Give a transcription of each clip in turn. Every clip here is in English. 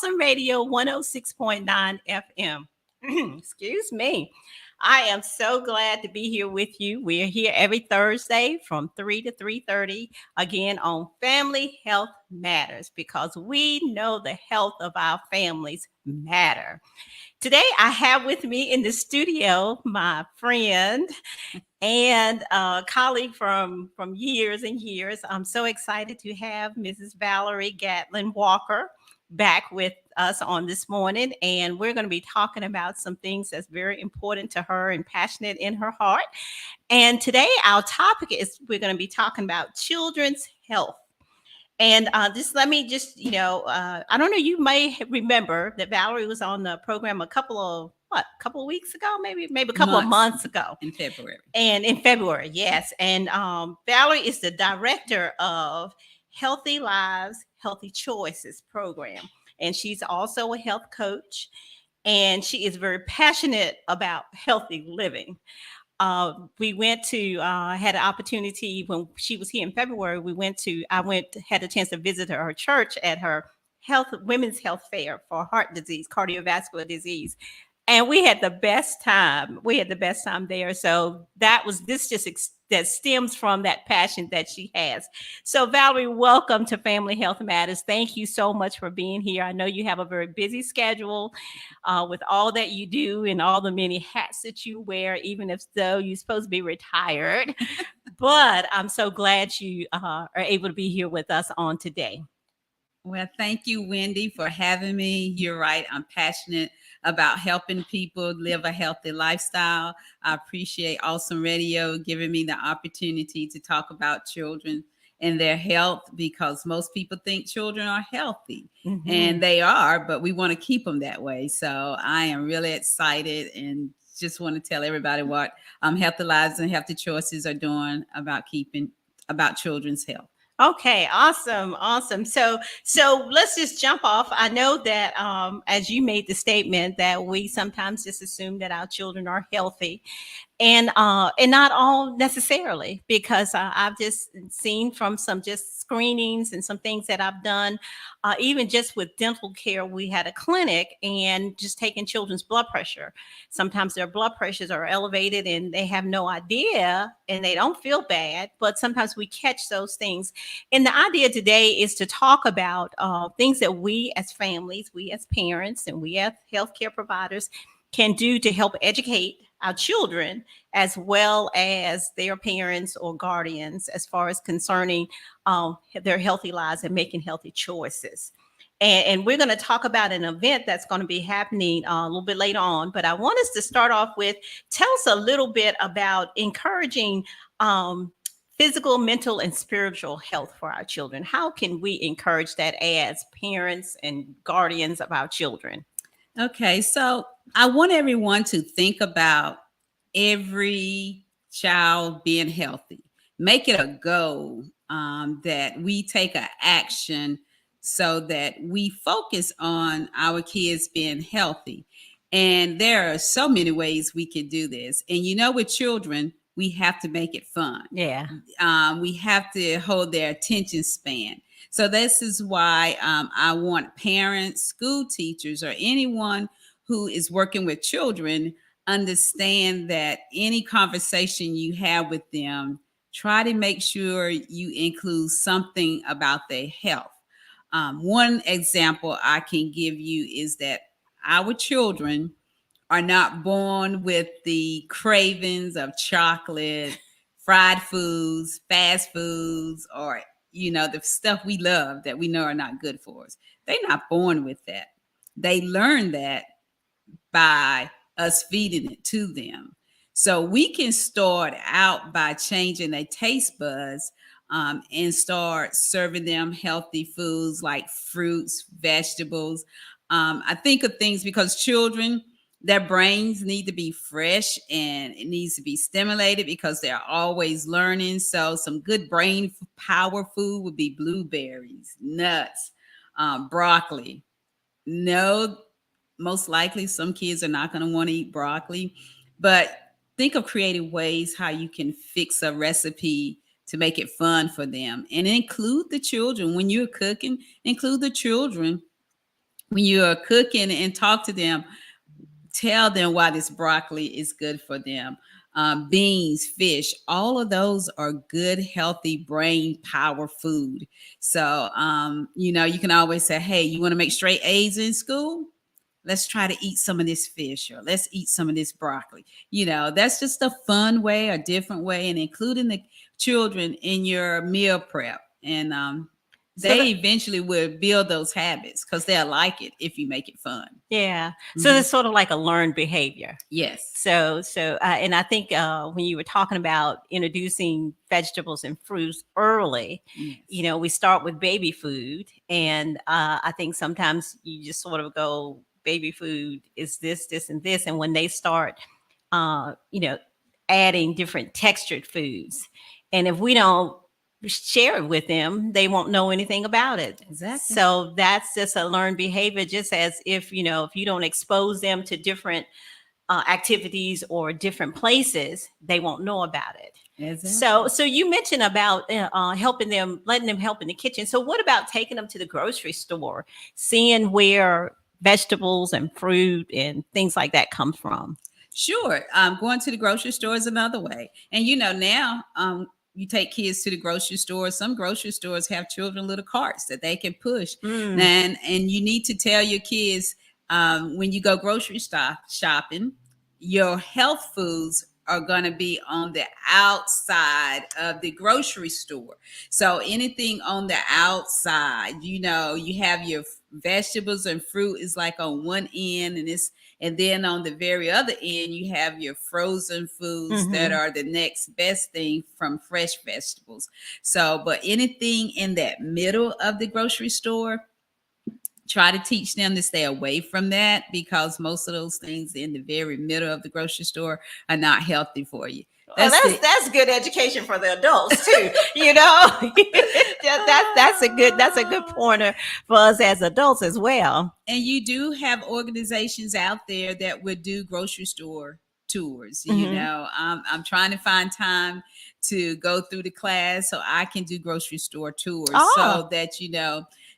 Awesome Radio 106.9 FM. Excuse me. I am so glad to be here with you. We are here every Thursday from 3 to 3:30 again on Family Health Matters because we know the health of our families matter. Today I have with me in the studio my friend and a colleague from years and years. I'm so excited to have Mrs. Valarie Gatlin Walker back with us on this morning, and we're going to be talking about some things that's very important to her and passionate in her heart. And today our topic is we're going to be talking about children's health. And just let me just, I don't know, you may remember that Valarie was on the program a couple of weeks ago, maybe a couple of months ago. In February. And in February, yes. And Valarie is the director of Healthy Lives, Healthy Choices program. And she's also a health coach. And she is very passionate about healthy living. We went to had an opportunity when she was here in February. Had a chance to visit her church at her women's health fair for heart disease, cardiovascular disease, and we had the best time. We had the best time there. So that stems from that passion that she has. So Valarie, welcome to Family Health Matters. Thank you so much for being here. I know you have a very busy schedule with all that you do and all the many hats that you wear, even if though you're supposed to be retired. But I'm so glad you are able to be here with us on today. Well, thank you, Wendy, for having me. You're right. I'm passionate about helping people live a healthy lifestyle. I appreciate Awesome Radio giving me the opportunity to talk about children and their health because most people think children are healthy and they are, but we want to keep them that way. So I am really excited and just want to tell everybody what Healthy Lives and Healthy Choices are doing about children's health. Okay, awesome. So let's just jump off. I know that as you made the statement that we sometimes just assume that our children are healthy, and not all necessarily, because I've just seen from some just screenings and some things that I've done, even just with dental care. We had a clinic and just taking children's blood pressure. Sometimes their blood pressures are elevated and they have no idea and they don't feel bad, but sometimes we catch those things. And the idea today is to talk about things that we as families, we as parents, and we as healthcare providers can do to help educate our children as well as their parents or guardians as far as concerning their healthy lives and making healthy choices. And we're going to talk about an event that's going to be happening a little bit later on. But I want us to start off with, tell us a little bit about encouraging physical, mental, and spiritual health for our children. How can we encourage that as parents and guardians of our children? Okay, so I want everyone to think about every child being healthy. Make it a goal that we take an action so that we focus on our kids being healthy. And there are so many ways we can do this. And with children, we have to make it fun. Yeah. We have to hold their attention span. So this is why I want parents, school teachers, or anyone who is working with children understand that any conversation you have with them, try to make sure you include something about their health. One example I can give you is that our children are not born with the cravings of chocolate, fried foods, fast foods, or the stuff we love that we know are not good for us. They're not born with that. They learn that by us feeding it to them. So we can start out by changing their taste buds and start serving them healthy foods like fruits, vegetables. I think of things because children, their brains need to be fresh and it needs to be stimulated because they're always learning. So some good brain power food would be blueberries, nuts, broccoli. No, most likely some kids are not going to want to eat broccoli, but think of creative ways how you can fix a recipe to make it fun for them and include the children. When you're cooking, include the children when you're cooking and talk to them, tell them why this broccoli is good for them. Beans, fish, all of those are good, healthy brain power food. So, you can always say, hey, you want to make straight A's in school? Let's try to eat some of this fish, or let's eat some of this broccoli. That's just a fun way, a different way, and including the children in your meal prep. And So they that, eventually will build those habits because they'll like it if you make it fun. yeah. So Mhm. it's sort of like a learned behavior. Yes. And I think when you were talking about introducing vegetables and fruits early, Yes. we start with baby food, and I think sometimes you just sort of go, baby food is this, this, and this, and when they start, uh, you know, adding different textured foods, and if we don't share it with them, they won't know anything about it. Exactly. So that's just a learned behavior, just as if if you don't expose them to different activities or different places, they won't know about it. Exactly. So you mentioned about helping them, letting them help in the kitchen. So what about taking them to the grocery store, seeing where vegetables and fruit and things like that come from? Sure. Going to the grocery store is another way. And now you take kids to the grocery store. Some grocery stores have children little carts that they can push. Mm. And you need to tell your kids, when you go grocery shopping, your health foods are going to be on the outside of the grocery store. So anything on the outside, you have your vegetables and fruit is like on one end, and then on the very other end, you have your frozen foods that Mm-hmm. are the next best thing from fresh vegetables. So, but anything in that middle of the grocery store, try to teach them to stay away from that, because most of those things in the very middle of the grocery store are not healthy for you. Well, That's the that's good education for the adults too. That's a good pointer for us as adults as well. And you do have organizations out there that would do grocery store tours. Mm-hmm. I'm trying to find time to go through the class so I can do grocery store tours, Oh, so that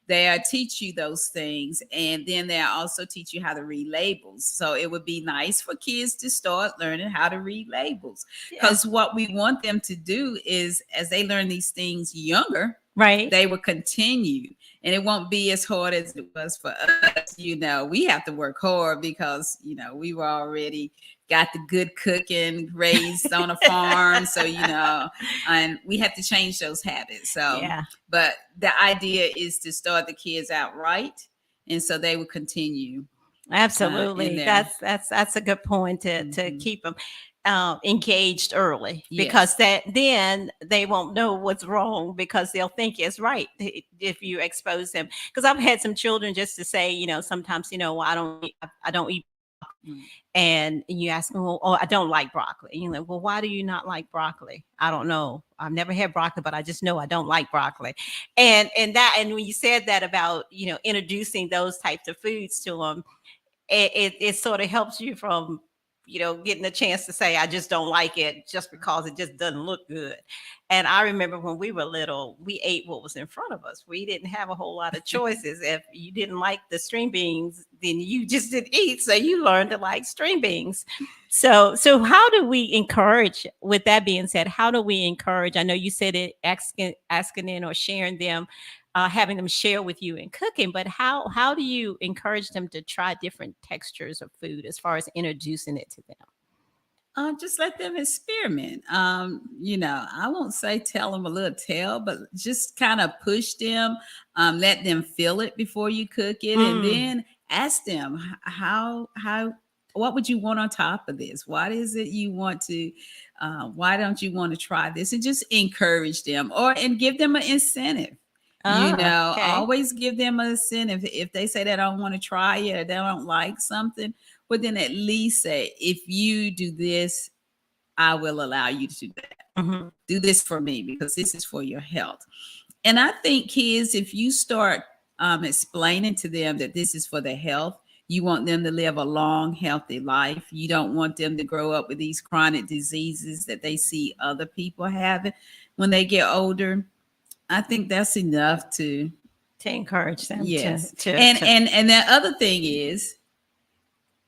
they teach you those things, and then they also teach you how to read labels. So it would be nice for kids to start learning how to read labels, yeah, because what we want them to do is, as they learn these things younger, right. they will continue, and it won't be as hard as it was for us. We have to work hard because we were already got the good cooking, raised on a farm. So and we have to change those habits. So Yeah, but the idea is to start the kids out right, and so they will continue in absolutely. there. That's a good point to Mhm. keep them engaged early, because Yes. that then they won't know what's wrong because they'll think it's right if you expose them. Because I've had some children just to say, sometimes, I don't eat. Mm. And you ask them, well, oh, I don't like broccoli. And you're like, well, why do you not like broccoli? I don't know. I've never had broccoli, but I just know I don't like broccoli. And when you said that about, introducing those types of foods to them, it sort of helps you from getting a chance to say I just don't like it just because it just doesn't look good. And I remember when we were little, we ate what was in front of us. We didn't have a whole lot of choices. If you didn't like the string beans, then you just didn't eat, so you learned to like string beans. So how do we encourage, with that being said, how do we encourage, I know you said it, asking in or sharing them, having them share with you in cooking, but how do you encourage them to try different textures of food as far as introducing it to them? Just let them experiment. I won't say tell them a little tale, but just kind of push them. Let them feel it before you cook it, and Mm. then ask them how what would you want on top of this? What is it you want to? Why don't you want to try this? And just encourage them, and give them an incentive. Okay. Always give them an incentive. If they say they don't want to try it or they don't like something, but then at least say, if you do this, I will allow you to do that. Hmm. Do this for me because this is for your health. And I think kids, if you start explaining to them that this is for their health, you want them to live a long, healthy life. You don't want them to grow up with these chronic diseases that they see other people having when they get older. I think that's enough to encourage them Yes. to And the other thing is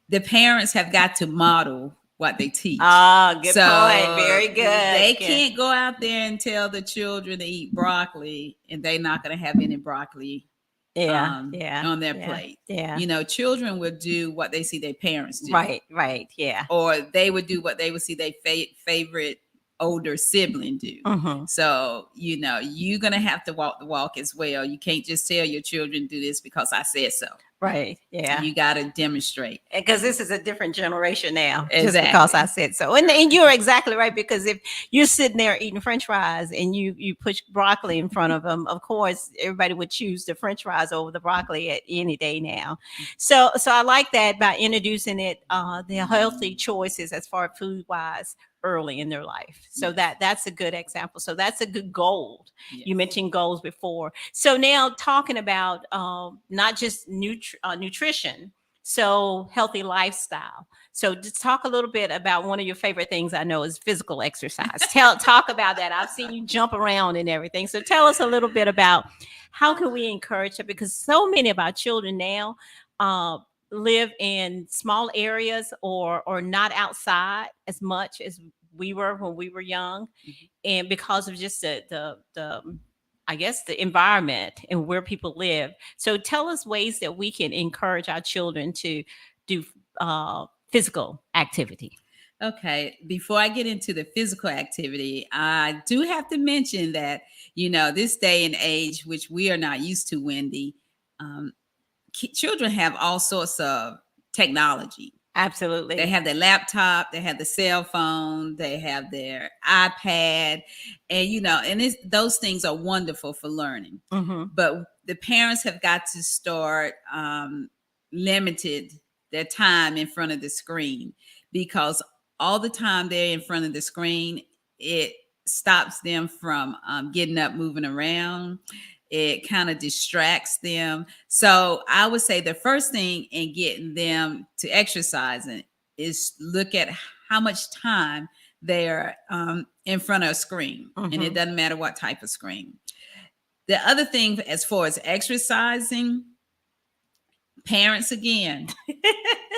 the parents have got to model what they teach. Ah, good point. So Very good. they can't go out there and tell the children to eat broccoli and they're not going to have any broccoli Yeah, yeah, on their yeah, plate. yeah. You know, children would do what they see their parents do. Right, right, yeah. Or they would do what they would see their favorite older sibling do. Mm-hmm. So, you know, you're going to have to walk the walk as well. You can't just tell your children do this because I said so. Right, yeah. You got to demonstrate. Because this is a different generation now, Exactly. just because I said so. And you're exactly right, because if you're sitting there eating French fries and you push broccoli in front of them, of course everybody would choose the French fries over the broccoli at any day now. So I like that by introducing it, the healthy choices as far as food wise early in their life. So that's a good example. So that's a good goal. Yes. You mentioned goals before. So now talking about not just nutrition, so healthy lifestyle. So just talk a little bit about one of your favorite things I know is physical exercise. Talk about that. I've seen you jump around and everything. So tell us a little bit about how can we encourage it, because so many of our children now live in small areas or not outside as much as we were when we were young. Mm-hmm. And because of just the I guess the environment and where people live. So tell us ways that we can encourage our children to do physical activity. Okay, before I get into the physical activity, I do have to mention that, you know, this day and age, which we are not used to, Wendy, children have all sorts of technology. Absolutely. They have their laptop, they have the cell phone, they have their iPad, and you know, and those things are wonderful for learning. Mm-hmm. But the parents have got to start limited their time in front of the screen, because all the time they're in front of the screen, it stops them from getting up, moving around. It kind of distracts them. So I would say the first thing in getting them to exercising is look at how much time they're in front of a screen. Mm-hmm. And it doesn't matter what type of screen. The other thing, as far as exercising, parents, again,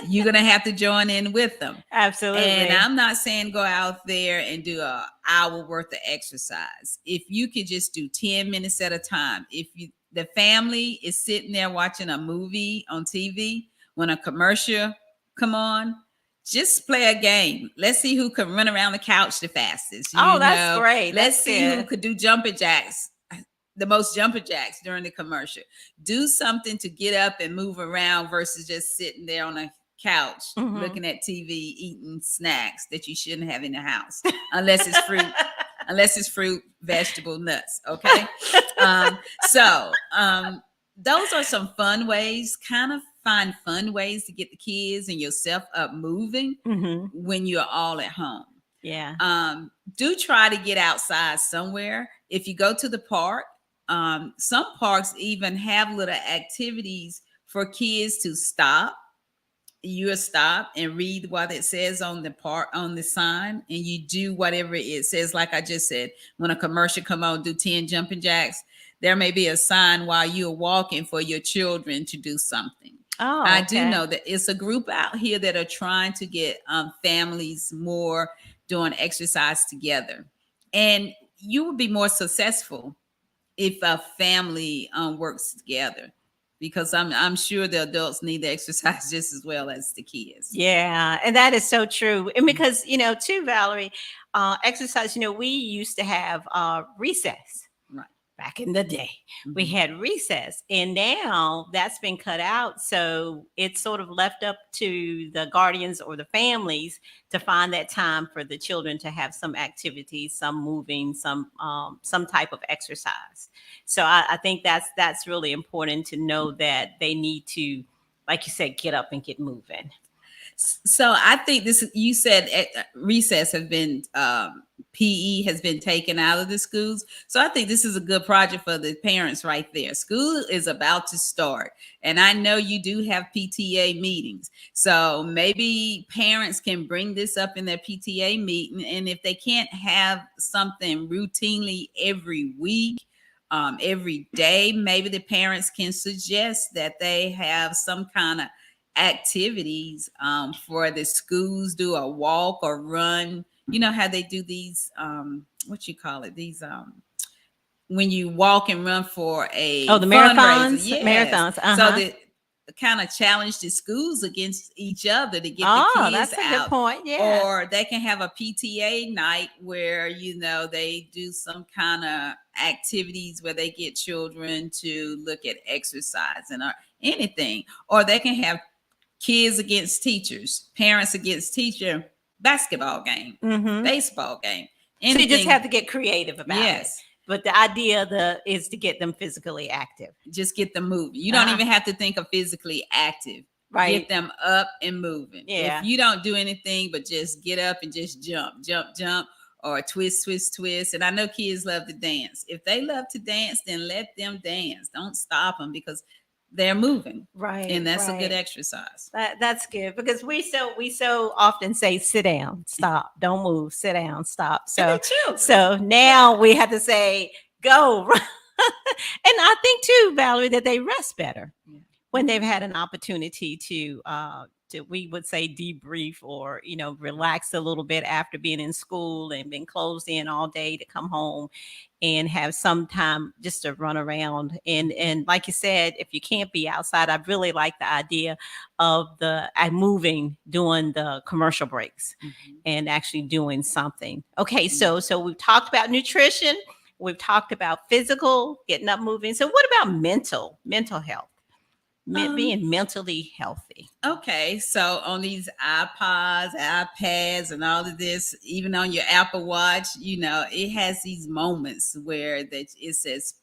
you're going to have to join in with them. Absolutely. And I'm not saying go out there and do an hour worth of exercise. If you could just do 10 minutes at a time. If the family is sitting there watching a movie on TV, when a commercial come on, just play a game. Let's see who can run around the couch the fastest. That's great. Let's see who could do jumping jacks, the most jumping jacks during the commercial. Do something to get up and move around versus just sitting there on a couch, mm-hmm, looking at TV, eating snacks that you shouldn't have in the house, unless it's fruit, vegetable, nuts. Okay. Those are some fun ways, kind of find fun ways to get the kids and yourself up moving, mm-hmm, when you're all at home. Yeah. Do try to get outside somewhere. If you go to the park, some parks even have little activities for kids to stop. You stop and read what it says on the sign, and you do whatever it says. Like I just said, when a commercial come on, do 10 jumping jacks. There may be a sign while you're walking for your children to do something. Oh, okay. I do know that it's a group out here that are trying to get families more doing exercise together, and you will be more successful if a family works together, because I'm sure the adults need the exercise just as well as the kids. Yeah, and that is so true. And because, too, Valarie, exercise, we used to have recess. Right. Back in the day, mm-hmm, we had recess, and now that's been cut out. So it's sort of left up to the guardians or the families to find that time for the children to have some activities, some moving, some type of exercise. So I think that's really important to know that they need to, like you said, get up and get moving. So I think you said recess have been, PE has been taken out of the schools. So I think this is a good project for the parents right there. School is about to start, and I know you do have PTA meetings. So maybe parents can bring this up in their PTA meeting. And if they can't have something routinely every week, every day. Maybe the parents can suggest that they have some kind of activities for the schools, do a walk or run. You know how they do these, what you call it, these when you walk and run for Oh, a the fundraiser. marathons, Yes. marathons. So Uh-huh. that kind of challenge the schools against each other to get the Oh, kids that's a good out. point. Yeah. Or they can have a PTA night where, they do some kind of activities where they get children to look at exercise and or anything. Or they can have kids against teachers, parents against teacher, basketball game, Mm-hmm. baseball game, So you just have anything. to get creative about it. Yes. But the idea is to get them physically active. Just get them moving. You don't Uh-huh. even have to think of physically active. Right. Get them up and moving. If Yeah. you don't do anything but just get up and just jump, jump, jump, or twist, twist, twist. And I know kids love to dance. If they love to dance, then let them dance. Don't stop them because they're moving. Right. And that's a good right. exercise. That's good because we so often say sit down, stop, don't move, sit down, stop. And So the children. so now we have to say go. And I think too, Valerie, that they rest better Yeah. when they've had an opportunity to we would say debrief or relax a little bit after being in school and been closed in all day to come home and have some time just to run around and like you said, if you can't be outside, I really like the idea of the moving during the commercial breaks and actually doing something. Okay, so we've talked about nutrition, we've talked about physical, getting up, moving. So what about mental health? Being mentally healthy. Okay, so on these iPods, iPads, and all of this, even on your Apple Watch, it has these moments where that it says,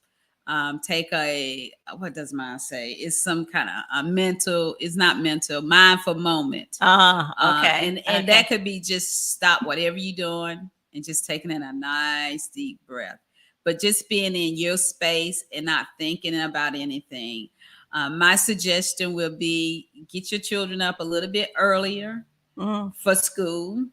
take what does mine say? It's some kind of a mental. It's not mental, mindful moment. Okay. And that could be just stop whatever you're doing and just taking in a nice deep breath, but just being in your space and not thinking about anything. My suggestion will be get your children up a little bit earlier for school.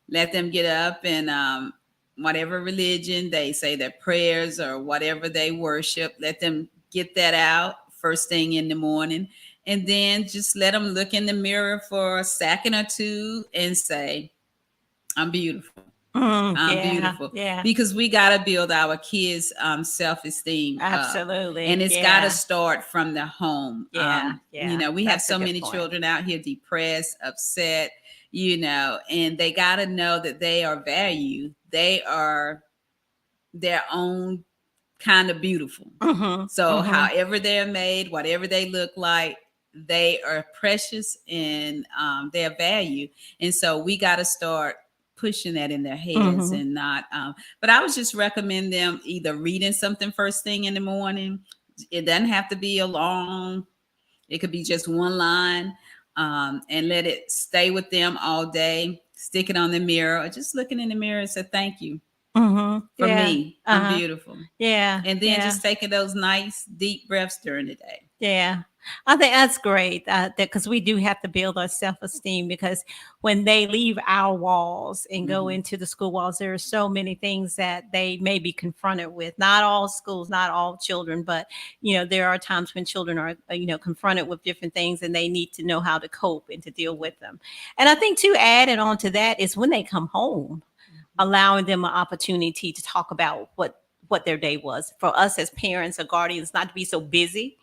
Let them get up and whatever religion they say their prayers or whatever they worship, let them get that out first thing in the morning. And then just let them look in the mirror for a second or two and say, I'm beautiful. I'm beautiful. Yeah. Because we got to build our kids' self-esteem Absolutely. up. And it's got to start from the home. Yeah. We have so many children out here depressed, upset, and they got to know that they are valued. They are their own kind of beautiful. So however they're made, whatever they look like, they are precious and they're valued. And so we got to start pushing that in their heads and not but I would just recommend them either reading something first thing in the morning. It doesn't have to be a long, it could be just one line, and let it stay with them all day. Stick it on the mirror or just looking in the mirror and say thank you for me. I'm beautiful. Yeah. And then just taking those nice deep breaths during the day. Yeah. I think that's great because we do have to build our self-esteem because when they leave our walls and go into the school walls, there are so many things that they may be confronted with. Not all schools, not all children, but, there are times when children are, confronted with different things and they need to know how to cope and to deal with them. And I think too, added on to that is when they come home, allowing them an opportunity to talk about what their day was. For us as parents or guardians, not to be so busy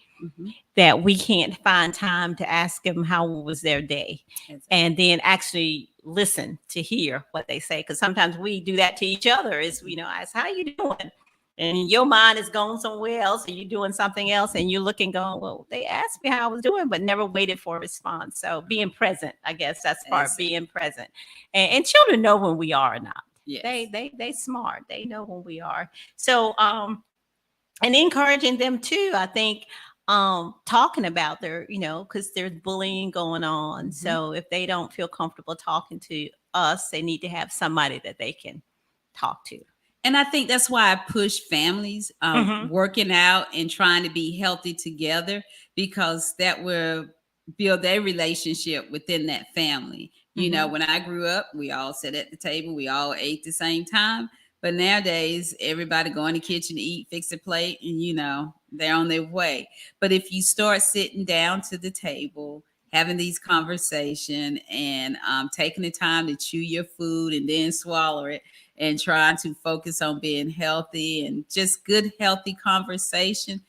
that we can't find time to ask them how was their day. Exactly. And then actually listen to hear what they say. Because sometimes we do that to each other is, ask, how you doing? And your mind is going somewhere else and you're doing something else and you're looking going, well, they asked me how I was doing, but never waited for a response. So being present, I guess that's part of being present. And children know when we are or not. Yes. They smart. They know when we are. So and encouraging them too, I think talking about their, because there's bullying going on. So if they don't feel comfortable talking to us, they need to have somebody that they can talk to. And I think that's why I push families working out and trying to be healthy together, because that will build their relationship within that family. When I grew up, we all sat at the table, we all ate the same time. But nowadays, everybody go in the kitchen to eat, fix a plate, and they're on their way. But if you start sitting down to the table, having these conversation, and taking the time to chew your food and then swallow it, and trying to focus on being healthy and just good, healthy conversation,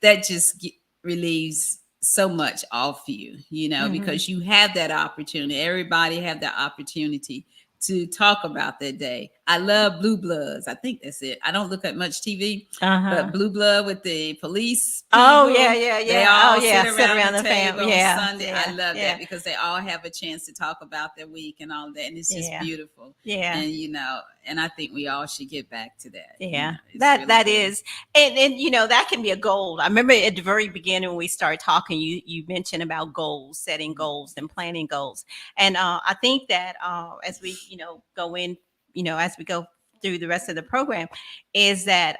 that just relieves so much off you, Mhm. because you have that opportunity. Everybody have that opportunity to talk about their day. I love Blue Bloods. I think that's it. I don't look at much TV, Uh-huh. but Blue Blood with the police Oh yeah, people, yeah, they yeah. Oh all yeah, sit sit around the around the table family. on Yeah, Sunday. I yeah, love that yeah, because they all have a chance to talk about their week and all that. And it's just yeah, beautiful. yeah. And, and I think we all should get back to that. Yeah, It's that really that good. is, and that can be a goal. I remember at the very beginning when we started talking, you mentioned about goals, setting Mhm. goals, and planning goals, and I think that as we go in, as we go through the rest of the program, is that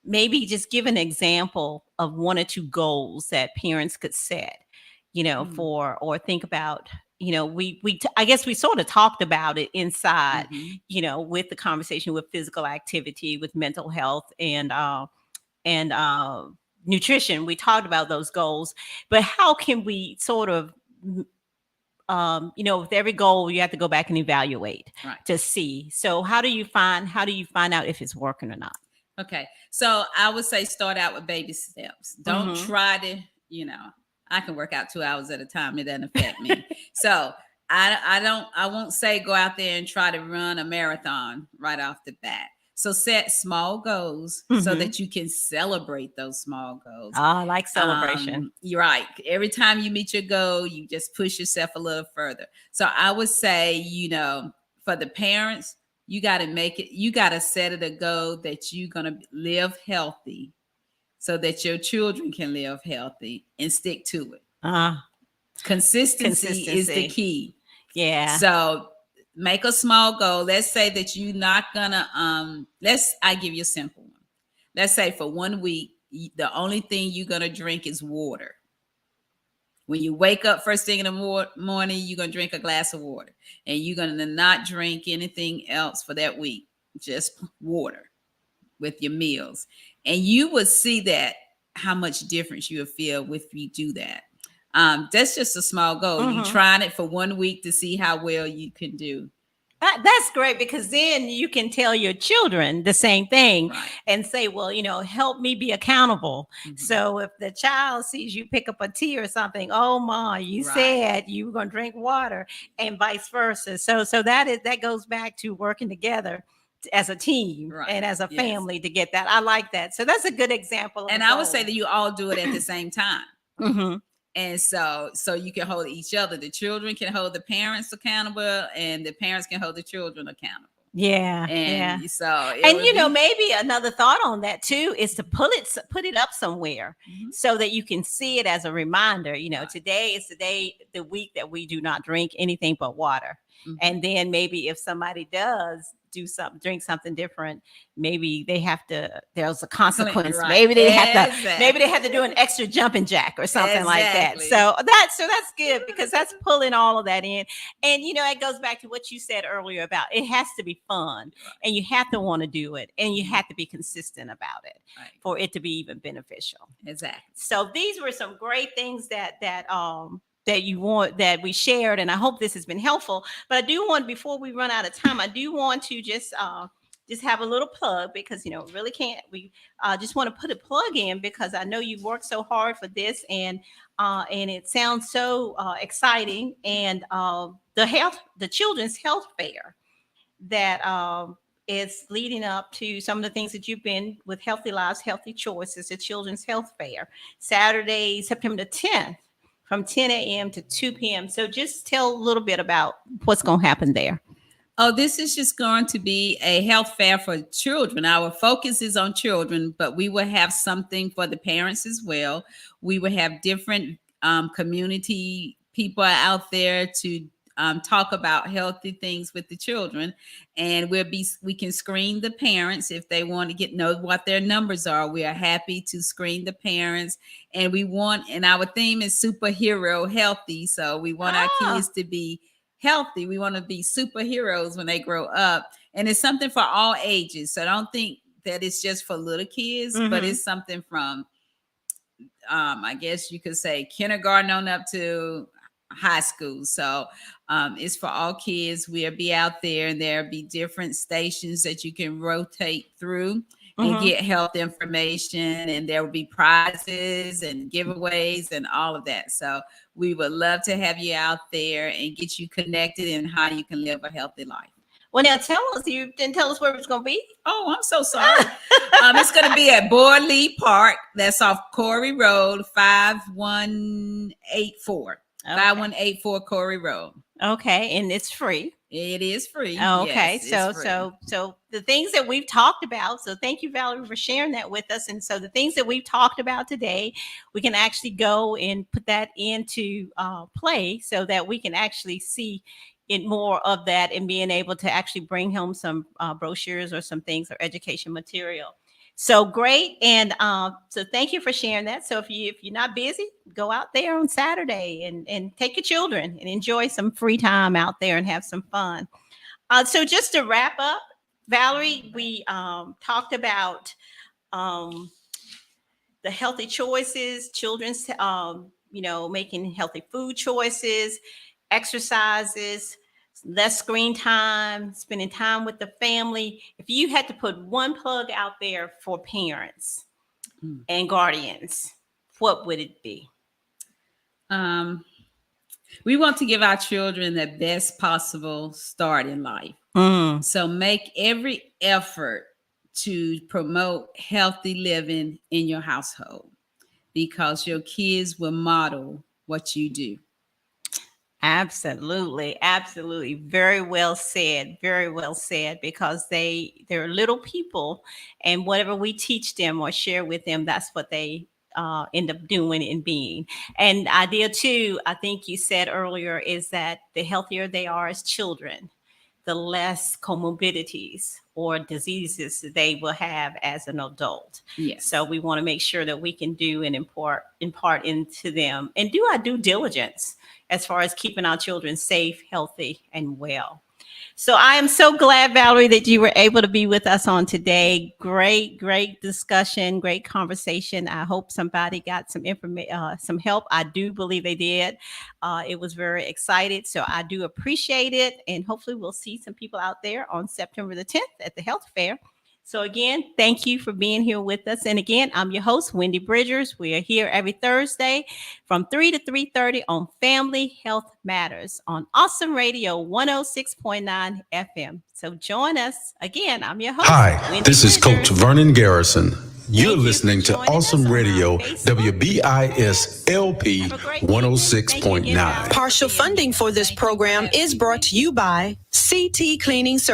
maybe just give an example of one or two goals that parents could set, Mm. for or think about. I guess we sort of talked about it inside, Mhm. with the conversation with physical activity, with mental health, and nutrition. We talked about those goals, but how can we sort of, with every goal, you have to go back and evaluate Right. to see. So how do you find out if it's working or not? Okay. So I would say start out with baby steps. Don't Mm-hmm. try to, I can work out 2 hours at a time. It doesn't affect me. So I won't say go out there and try to run a marathon right off the bat. So set small goals so Mm-hmm. that you can celebrate those small goals. I like celebration. You're right. Every time you meet your goal, you just push yourself a little further. So I would say, for the parents, you got to make it, you got to set it a goal that you're going to live healthy so that your children can live healthy and stick to it. uh Consistency is the Consistency. key. Yeah. So make a small goal. Let's say that you're not gonna I give you a simple one. Let's say for 1 week, the only thing you're gonna drink is water. When you wake up first thing in the morning, you're going to drink a glass of water, and you're going to not drink anything else for that week, just water with your meals. And you will see that how much difference you will feel if you do that. That's just a small goal. You Mm-hmm. trying it for 1 week to see how well you can do. That's great, because then you can tell your children the same thing Right. and say, well, help me be accountable. Mhm. So if the child sees you pick up a tea or something, oh ma, you Right. said you were going to drink water, and vice versa. So that goes back to working together as a team Right. and as a Yes. family to get that. I like that. So that's a good example of a And I would say goal. that you all do it at the same time. Hmm. And so you can hold each other. The children can hold the parents accountable, and the parents can hold the children accountable. Yeah, yeah. And so it And would be. maybe another thought on that too is to put it up somewhere Mhm. so that you can see it as a reminder. Right. Today is the week that we do not drink anything but water. Mhm. And then maybe if somebody does drink something different, maybe there's a consequence. Right. Maybe they have to do an Exactly. extra jumping jack or something like that. Exactly. So that's good, because that's pulling all of that in. And it goes back to what you said earlier about it has to be fun, Right. and you have to want to do it, and you Mhm. have to be consistent about it Right. for it to be even beneficial. Exactly. So these were some great things that we shared, and I hope this has been helpful. But I do want, before we run out of time, I do want to just have a little plug, because really can't we just want to put a plug in, because I know you've worked so hard for this, and it sounds so exciting. And the children's health fair that is leading up to some of the things that you've been with Healthy Lives, Healthy Choices, the Children's Health Fair, Saturday, September the 10th, from 10 a.m. to 2 p.m. So just tell a little bit about what's going to happen there. Oh, this is just going to be a health fair for children. Our focus is on children, but we will have something for the parents as well. We will have different community people out there to talk about healthy things with the children, and we can screen the parents if they want to know what their numbers are. We are happy to screen the parents, and our theme is superhero healthy, so we want our kids Ah, to be healthy. We want to be superheroes when they grow up. And it's something for all ages. So I don't think that it's just for little kids, but it's something from, I guess you could say kindergarten on up to high school. So it's for all kids. We'll be out there, and there'll be different stations that you can rotate through and get health information, and there will be prizes and giveaways and all of that. So we would love to have you out there and get you connected in how you can live a healthy life. Well, now tell us, you didn't tell us where it's going to be. Oh, I'm so sorry. It's going to be at Boyd Park. That's off Corey Road, 5184. Okay. 5184 Corey Road. Okay, and it's free. It is free. Okay, yes, so the things that we've talked about. So thank you, Valarie, for sharing that with us. And so the things that we've talked about today, we can actually go and put that into play so that we can actually see it more of that and being able to actually bring home some brochures or some things or education material. So great. And so thank you for sharing that. So if you're not busy, go out there on Saturday and take your children and enjoy some free time out there and have some fun. So just to wrap up, Valarie, we talked about the healthy choices, children's, making healthy food choices, exercises, less screen time, spending time with the family. If you had to put one plug out there for parents and guardians, what would it be? We want to give our children the best possible start in life. So make every effort to promote healthy living in your household, because your kids will model what you do. Absolutely. Absolutely. Very well said. Very well said, because they're little people, and whatever we teach them or share with them, that's what they end up doing and being. And idea too, I think you said earlier, is that the healthier they are as children, the less comorbidities or diseases they will have as an adult. Yes. So we want to make sure that we can do and impart into them and do our due diligence as far as keeping our children safe, healthy, and well. So I am so glad, Valarie, that you were able to be with us on today. Great, great discussion, great conversation. I hope somebody got some information, some help. I do believe they did. It was very excited. So I do appreciate it. And hopefully we'll see some people out there on September the 10th at the health fair. So again, thank you for being here with us. And again, I'm your host, Wendy Bridgers. We are here every Thursday from 3 to 3:30 on Family Health Matters on Awesome Radio 106.9 FM. So join us. Again, I'm your host. Hi, Wendy this is Bridgers. Coach Vernon Garrison. You're Thank you listening for to joining us Awesome on Radio, Facebook. WBIS-LP Have a great evening. 106.9. Thank you again, Valarie. Partial funding for this program is brought to you by CT Cleaning Services.